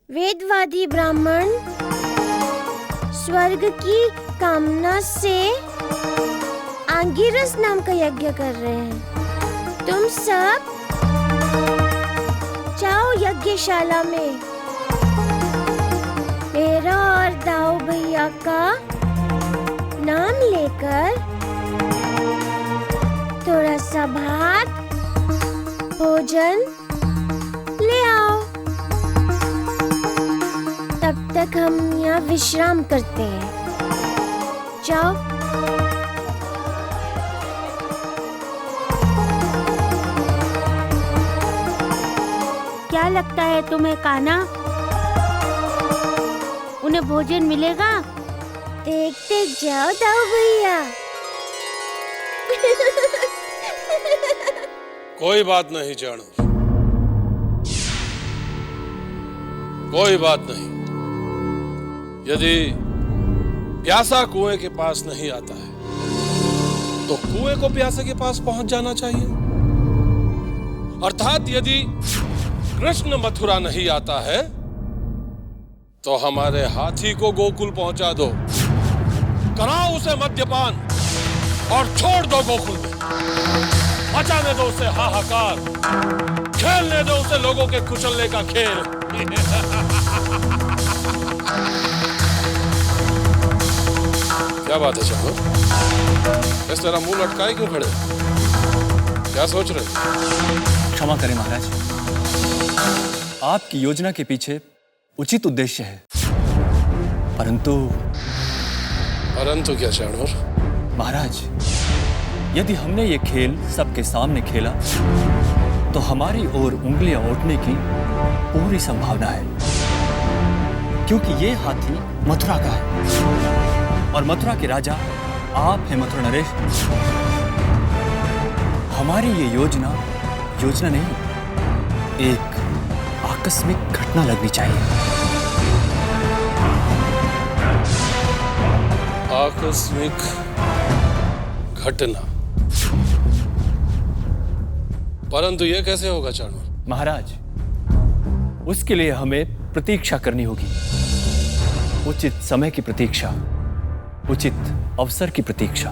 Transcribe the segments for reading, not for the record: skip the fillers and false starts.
वेदवादी ब्राह्मण स्वर्ग की कामना से आंगिरस नाम का यज्ञ कर रहे हैं। तुम सब जाओ यज्ञशाला में। मेरा और दाऊ भैया का नाम लेकर थोड़ा सा भात भोजन ले आओ। तब तक हम यहाँ विश्राम करते हैं। जाओ। क्या लगता है तुम्हें कान्हा? उन्हें भोजन मिलेगा? देखते जाओ दाऊ भैया। कोई बात नहीं जानू, कोई बात नहीं। यदि प्यासा कुएं के पास नहीं आता है तो कुएं को प्यासे के पास पहुंच जाना चाहिए। अर्थात यदि कृष्ण मथुरा नहीं आता है तो हमारे हाथी को गोकुल पहुंचा दो, कराओ उसे मद्यपान और छोड़ दो गोकुल में। मचाने दो उसे हाहाकार, खेलने दो उसे लोगों के कुचलने का खेल। क्या बात है चलो, इस तरह मुंह लटकाए क्यों खड़े? क्या सोच रहे? क्षमा करें महाराज, आपकी योजना के पीछे उचित उद्देश्य है, परंतु क्या चाणूर? महाराज, यदि हमने ये खेल सबके सामने खेला तो हमारी ओर उंगलियां उठने की पूरी संभावना है, क्योंकि ये हाथी मथुरा का है और मथुरा के राजा आप हैं मथुरा नरेश। हमारी ये योजना नहीं, एक आकस्मिक घटना लगनी चाहिए। आकस्मिक घटना? परंतु यह कैसे होगा चाणूर? महाराज, उसके लिए हमें प्रतीक्षा करनी होगी। उचित समय की प्रतीक्षा, उचित अवसर की प्रतीक्षा।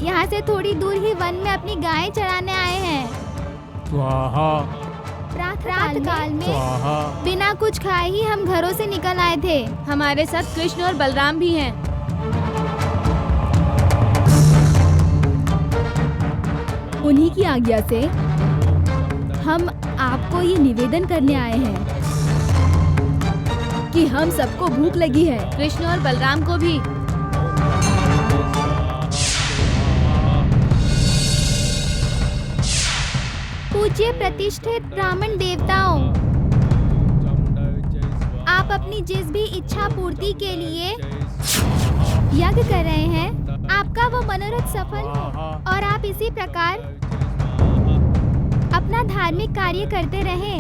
यहाँ से थोड़ी दूर ही वन में अपनी गायें चराने आए हैं। प्रातः काल में बिना कुछ खाए ही हम घरों से निकल आए थे। हमारे साथ कृष्ण और बलराम भी हैं। उन्हीं की आज्ञा से हम आपको ये निवेदन करने आए हैं कि हम सबको भूख लगी है। कृष्ण और बलराम को भी। पूज्य प्रतिष्ठित ब्राह्मण देवताओं, आप अपनी जिस भी इच्छा पूर्ति के लिए यज्ञ कर रहे हैं, आपका वो मनोरथ सफल हो और आप इसी प्रकार अपना धार्मिक कार्य करते रहें।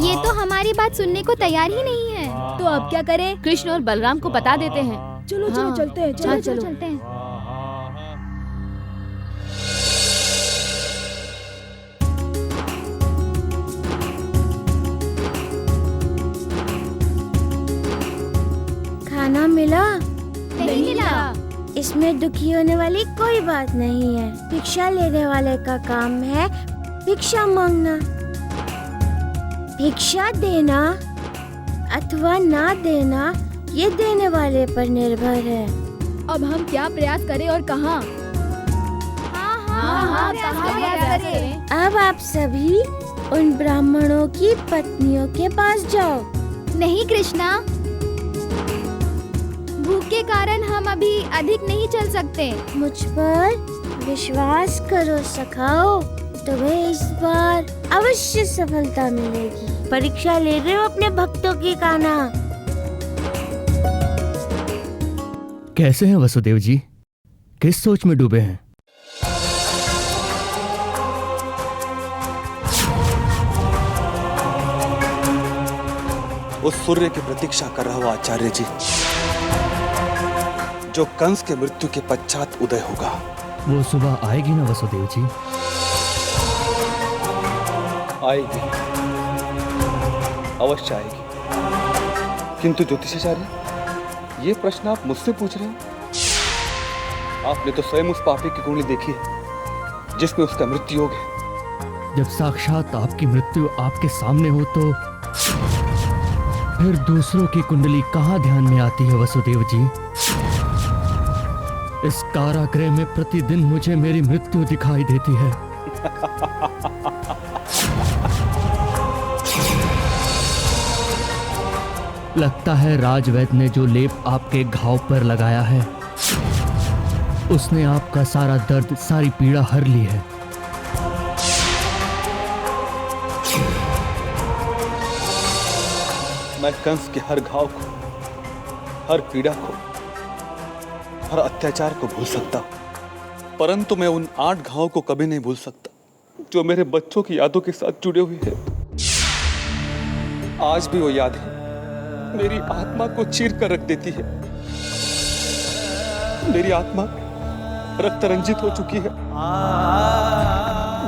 ये तो हमारी बात सुनने को तैयार ही नहीं है। तो अब क्या करें? कृष्ण और बलराम को बता देते हैं। चलो चलते हैं। चलते हैं। खाना मिला? नहीं मिला। इसमें दुखी होने वाली कोई बात नहीं है। भिक्षा लेने वाले का काम है भिक्षा मांगना। भिक्षा देना अथवा ना देना ये देने वाले पर निर्भर है। अब हम क्या प्रयास करें और कहाँ? हाँ, प्रयास करें। अब आप सभी उन ब्राह्मणों की पत्नियों के पास जाओ। नहीं कृष्णा, भूख के कारण हम अभी अधिक नहीं चल सकते। मुझ पर विश्वास करो सखाओ, तुम्हें इस बार अवश्य सफलता मिलेगी। परीक्षा ले रहे हो अपने भक्तों की कान्हा। कैसे हैं वसुदेव जी? किस सोच में डूबे हैं? उस सूर्य की प्रतीक्षा कर रहा हूं आचार्य जी, जो कंस के मृत्यु के पश्चात उदय होगा। वो सुबह आएगी ना वसुदेव जी? आएगी, अवश्य आएगी। किंतु ज्योतिषाचार्य, ये प्रश्न आप मुझसे पूछ रहे हो? आपने तो स्वयं उस पापी की कुंडली देखी है जिसमें उसका मृत्यु योग है। जब साक्षात आपकी मृत्यु आपके सामने हो तो फिर दूसरों की कुंडली कहाँ ध्यान में आती है वसुदेव जी? इस कारागृह में प्रतिदिन मुझे मेरी मृत्यु दिखाई देती है। लगता है राजवैद्य ने जो लेप आपके घाव पर लगाया है, उसने आपका सारा दर्द, सारी पीड़ा हर ली है। मैं कंस के हर घाव को, हर पीड़ा को, हर अत्याचार को भूल सकता हूं, परंतु मैं उन 8 घावों को कभी नहीं भूल सकता जो मेरे बच्चों की यादों के साथ जुड़े हुए हैं। आज भी वो यादें मेरी आत्मा को चीर कर रख देती है। मेरी आत्मा रक्त रंजित हो चुकी है।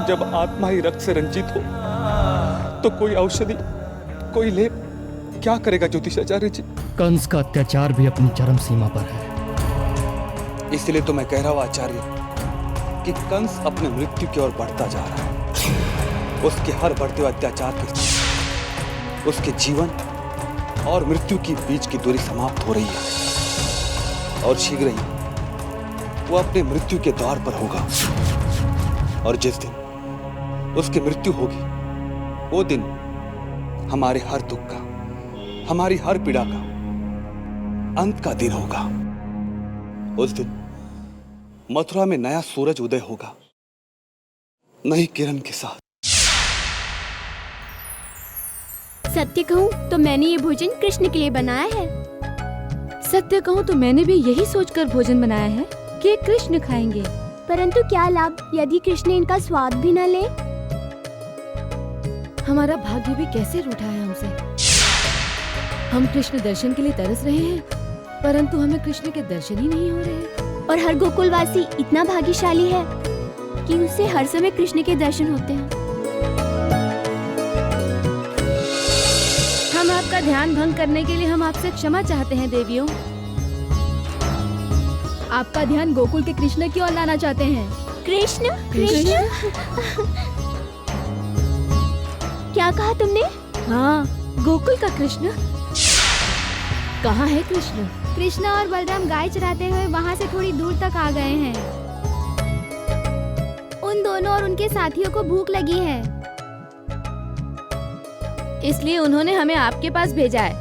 जब आत्मा ही रक्त से रंजित हो तो कोई औषधि, कोई लेप क्या करेगा ज्योतिषाचार्य जी? कंस का अत्याचार भी अपनी चरम सीमा पर है। इसलिए तो मैं कह रहा हूं आचार्य कि कंस अपने मृत्यु की ओर बढ़ता जा रहा है। उसके हर बढ़ते हुए अत्याचार के साथ उसके जीवन और मृत्यु की बीच की दूरी समाप्त हो रही है और शीघ्र ही वो अपने मृत्यु के द्वार पर होगा। और जिस दिन उसकी मृत्यु होगी, वो दिन हमारे हर दुख का, हमारी हर पीड़ा का अंत का दिन होगा। उस दिन मथुरा में नया सूरज उदय होगा, नई किरण के साथ। सत्य कहूँ तो मैंने ये भोजन कृष्ण के लिए बनाया है। सत्य कहूँ तो मैंने भी यही सोचकर भोजन बनाया है कि कृष्ण खाएंगे। परंतु क्या लाभ यदि कृष्ण इनका स्वाद भी न ले? हमारा भाग्य भी कैसे रूठा है हमसे। हम कृष्ण दर्शन के लिए तरस रहे हैं, परंतु हमें कृष्ण के दर्शन ही नहीं हो रहे। और हर गोकुलवासी इतना भाग्यशाली है कि उसे हर समय कृष्ण के दर्शन होते हैं। हम आपका ध्यान भंग करने के लिए हम आपसे क्षमा चाहते हैं देवियों। आपका ध्यान गोकुल के कृष्ण की ओर लाना चाहते हैं। कृष्ण? कृष्ण? क्या कहा तुमने? हाँ, गोकुल का कृष्ण। कहाँ है कृष्ण? कृष्ण और बलराम गाय चराते हुए वहाँ से थोड़ी दूर तक आ गए हैं। उन दोनों और उनके साथियों को भूख लगी है, इसलिए उन्होंने हमें आपके पास भेजा है।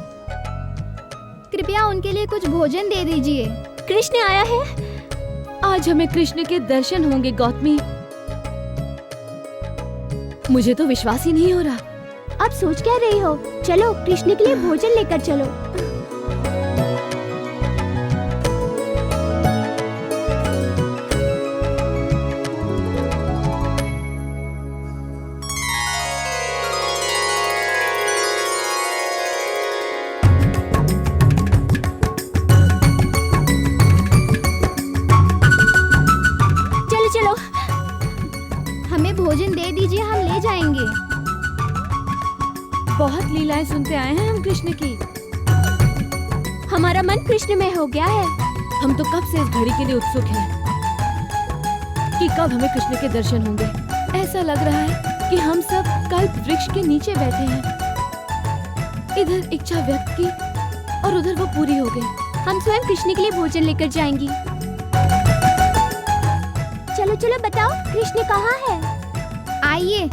कृपया उनके लिए कुछ भोजन दे दीजिए। कृष्ण आया है। आज हमें कृष्ण के दर्शन होंगे गौतमी। मुझे तो विश्वास ही नहीं हो रहा। अब सोच क्या रही हो? चलो कृष्ण के लिए भोजन लेकर चलो। हमें भोजन दे दीजिए, हम ले जाएंगे। बहुत लीलाएं सुनते आए हैं हम कृष्ण की। हमारा मन कृष्ण में हो गया है। हम तो कब से इस घड़ी के लिए उत्सुक हैं कि कब हमें कृष्ण के दर्शन होंगे। ऐसा लग रहा है कि हम सब कल्प वृक्ष के नीचे बैठे हैं। इधर इच्छा व्यक्त की और उधर वो पूरी हो गई। हम स्वयं कृष्ण के लिए भोजन लेकर जाएंगी। चलो चलो बताओ कृष्ण कहाँ है? आइए।